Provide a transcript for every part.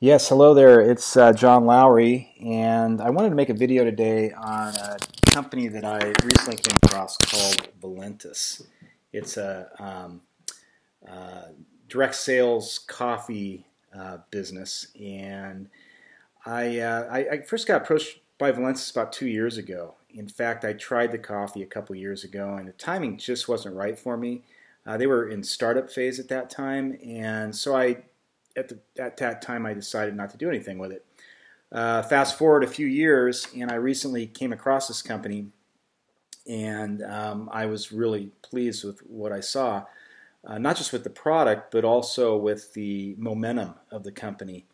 Yes, hello there. It's John Lowry, and I wanted to make a video today on a company that I recently came across called Valentus. It's a direct sales coffee business, and I first got approached by Valentus about 2 years ago. In fact, I tried the coffee a couple years ago, and the timing just wasn't right for me. They were in startup phase at that time, and so at that time I decided not to do anything with it. Fast forward a few years, and I recently came across this company, and I was really pleased with what I saw, not just with the product, but also with the momentum of the company.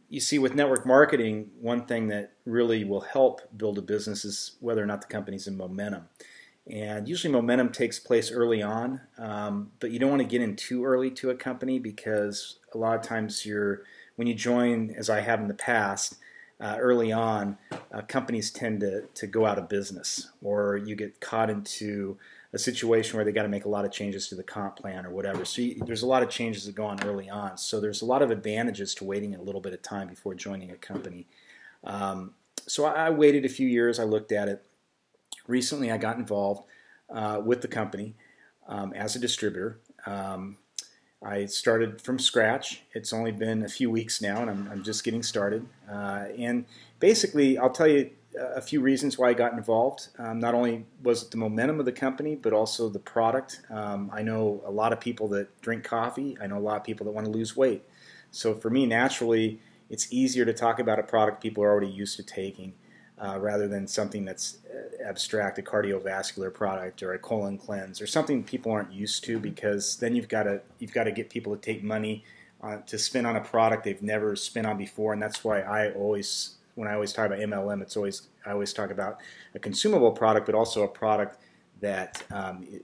You see, with network marketing, one thing that really will help build a business is whether or not the company's in momentum. And usually momentum takes place early on, but you don't want to get in too early to a company because a lot of times when you join, as I have in the past, early on, companies tend to go out of business, or you get caught into a situation where they got to make a lot of changes to the comp plan or whatever. So there's a lot of changes that go on early on. So there's a lot of advantages to waiting a little bit of time before joining a company. So I waited a few years. I looked at it. Recently, I got involved with the company as a distributor. I started from scratch. It's only been a few weeks now, and I'm just getting started. And basically, I'll tell you a few reasons why I got involved. Not only was it the momentum of the company, but also the product. I know a lot of people that drink coffee. I know a lot of people that want to lose weight. So for me, naturally, it's easier to talk about a product people are already used to taking. Rather than something that's abstract, a cardiovascular product or a colon cleanse or something people aren't used to, because then you've got to get people to take money to spend on a product they've never spent on before, and that's why when I always talk about MLM, I always talk about a consumable product, but also a product that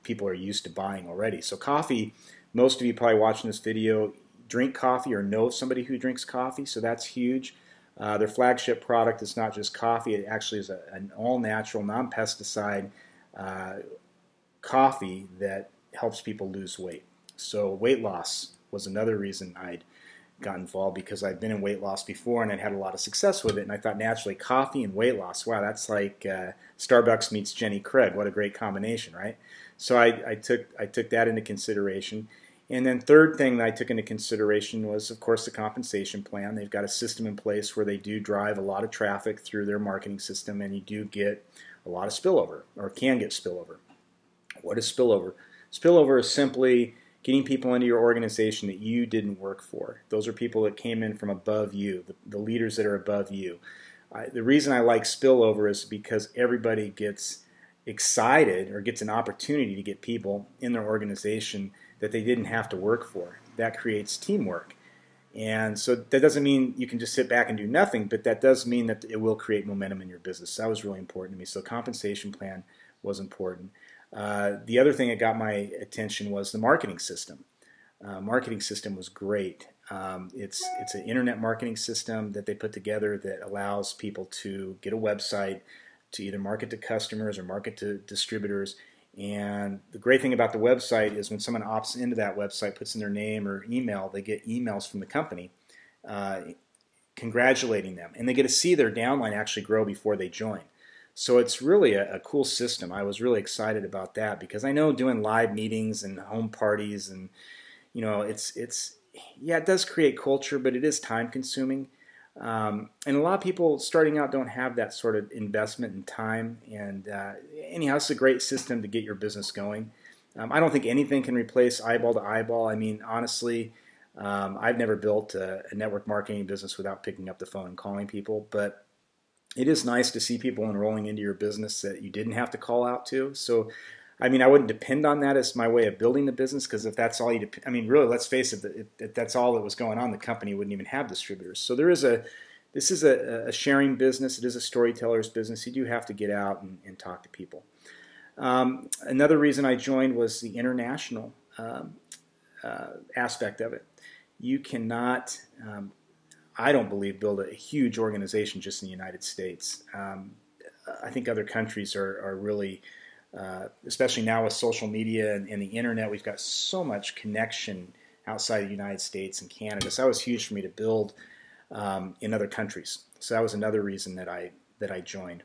people are used to buying already. So coffee, most of you probably watching this video drink coffee or know somebody who drinks coffee, so that's huge. Their flagship product is not just coffee, it actually is an all-natural, non-pesticide coffee that helps people lose weight. So weight loss was another reason I'd got involved, because I'd been in weight loss before and I'd had a lot of success with it, and I thought naturally coffee and weight loss, wow, that's like Starbucks meets Jenny Craig. What a great combination, right? So I took that into consideration. And then third thing that I took into consideration was, of course, the compensation plan. They've got a system in place where they do drive a lot of traffic through their marketing system, and you do get a lot of spillover, or can get spillover. What is spillover? Spillover is simply getting people into your organization that you didn't work for. Those are people that came in from above you, the leaders that are above you. The reason I like spillover is because everybody gets excited or gets an opportunity to get people in their organization that they didn't have to work for. That creates teamwork. And so that doesn't mean you can just sit back and do nothing, but that does mean that it will create momentum in your business. That was really important to me. So compensation plan was important. The other thing that got my attention was the marketing system. Marketing system was great. It's an internet marketing system that they put together that allows people to get a website, to either market to customers or market to distributors. And the great thing about the website is when someone opts into that website, puts in their name or email, they get emails from the company congratulating them. And they get to see their downline actually grow before they join. So it's really a cool system. I was really excited about that, because I know doing live meetings and home parties, and it does create culture, but it is time consuming. And a lot of people starting out don't have that sort of investment in time. And anyhow, it's a great system to get your business going. I don't think anything can replace eyeball to eyeball. I mean, honestly, I've never built a network marketing business without picking up the phone and calling people. But it is nice to see people enrolling into your business that you didn't have to call out to. So, I mean, I wouldn't depend on that as my way of building the business, because if that's all really, let's face it, if that's all that was going on, the company wouldn't even have distributors. So this is a sharing business. It is a storyteller's business. You do have to get out and talk to people. Another reason I joined was the international aspect of it. You cannot, I don't believe, build a huge organization just in the United States. I think other countries are really, especially now with social media and the internet, we've got so much connection outside of the United States and Canada. So that was huge for me to build in other countries. So that was another reason that I joined.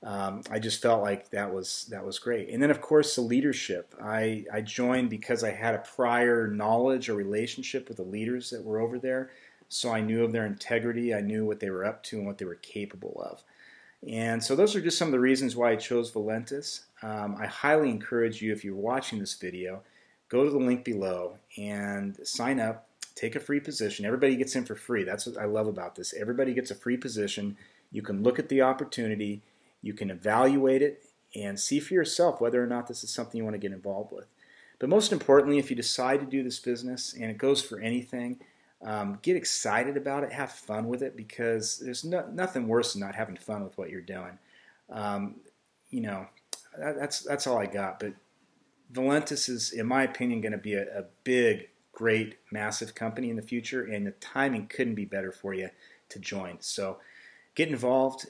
I just felt like that was great. And then, of course, the leadership. I joined because I had a prior knowledge or relationship with the leaders that were over there. So I knew of their integrity. I knew what they were up to and what they were capable of. And so those are just some of the reasons why I chose Valentus. I highly encourage you, if you're watching this video, go to the link below and sign up. Take a free position. Everybody gets in for free. That's what I love about this. Everybody gets a free position. You can look at the opportunity. You can evaluate it and see for yourself whether or not this is something you want to get involved with. But most importantly, if you decide to do this business, and it goes for anything, get excited about it, have fun with it, because there's nothing worse than not having fun with what you're doing. You know, that's all I got. But Valentus is, in my opinion, going to be a big, great, massive company in the future, and the timing couldn't be better for you to join. So get involved.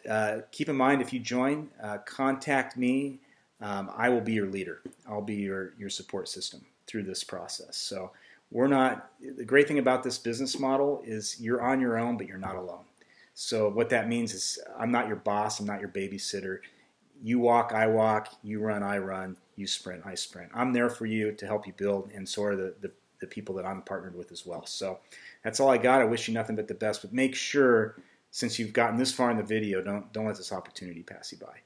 Keep in mind, if you join, contact me. I will be your leader. I'll be your support system through this process. So the great thing about this business model is you're on your own, but you're not alone. So what that means is I'm not your boss. I'm not your babysitter. You walk, I walk. You run, I run. You sprint, I sprint. I'm there for you to help you build, and so are the people that I'm partnered with as well. So that's all I got. I wish you nothing but the best, but make sure, since you've gotten this far in the video, don't let this opportunity pass you by.